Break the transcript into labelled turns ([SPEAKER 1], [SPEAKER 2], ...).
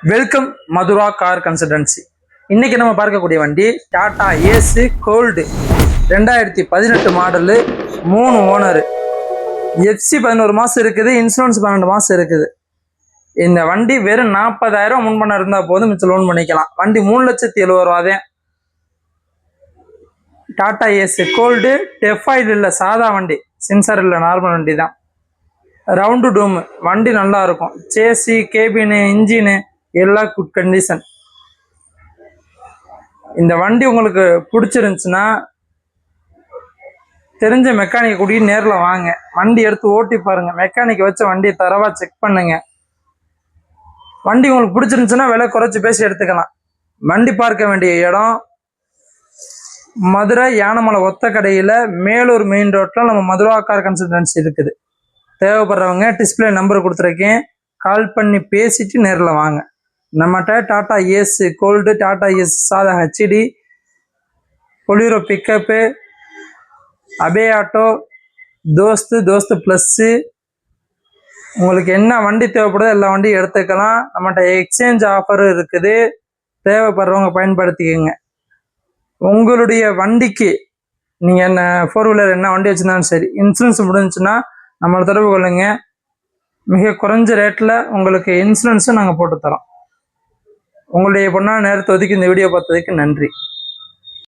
[SPEAKER 1] Welcome Mathura car consultancy. இன்னைக்கு நம்ம பார்க்கக்கூடிய வண்டி Tata Ace gold 2018 model, 3 owner, FC 11 மாதம் இருக்குது, இன்சூரன்ஸ் 12 மாதம் இருக்குது. இந்த வண்டி வெறும் 40,000 முன்பணம் இருந்தால் போதும், மிச்சம் லோன் பண்ணிக்கலாம். வண்டி 3,70,000 தான். டாடா ஏஸ் கோல்டு, டெஃபாயில் இல்லை, சாதா வண்டி, சென்சார் இல்லை, நார்மல் வண்டி தான். ரவுண்டு டூம் வண்டி நல்லா இருக்கும். சேசி, கேபினு, இன்ஜினு எல்லாம் குட் கண்டிஷன். இந்த வண்டி உங்களுக்கு பிடிச்சிருந்துச்சுன்னா தெரிஞ்ச மெக்கானிக் கூட்டிட்டு நேரில் வாங்க, வண்டி எடுத்து ஓட்டி பாருங்க, மெக்கானிக் வச்ச வண்டியை தரவா செக் பண்ணுங்க. வண்டி உங்களுக்கு பிடிச்சிருந்துச்சுன்னா விலை குறைச்சி பேசி எடுத்துக்கலாம். வண்டி பார்க்க வேண்டிய இடம் மதுரை யானமலை ஒத்த கடையில் மேலூர் மெயின் ரோட்டில் நம்ம மதுரா கார் கன்சல்டன்சி இருக்குது. தேவைப்படுறவங்க டிஸ்பிளே நம்பர் கொடுத்துருக்கேன், கால் பண்ணி பேசிட்டு நேரில் வாங்க. நம்மகிட்ட Tata Ace gold, Tata Ace சாதா HD, Bolero pickup, Ape auto, Dost plus, உங்களுக்கு என்ன வண்டி தேவைப்படுதோ எல்லா வண்டியும் எடுத்துக்கலாம். நம்மகிட்ட எக்ஸ்சேஞ்ச் ஆஃபரும் இருக்குது, தேவைப்படுறவங்க பயன்படுத்திக்கோங்க. உங்களுடைய வண்டிக்கு நீங்கள் என்ன 4 வீலர் என்ன வண்டி வச்சுருந்தாலும் சரி, இன்சூரன்ஸ் முடிஞ்சுன்னா நம்மளை தொடர்பு கொள்ளுங்க. மிக குறைஞ்ச ரேட்டில் உங்களுக்கு இன்சூரன்ஸும் நாங்கள் போட்டு தரோம். உங்களுடைய பொண்ணான நேரத்தை ஒதுக்கி இந்த வீடியோ பார்த்ததுக்கு நன்றி.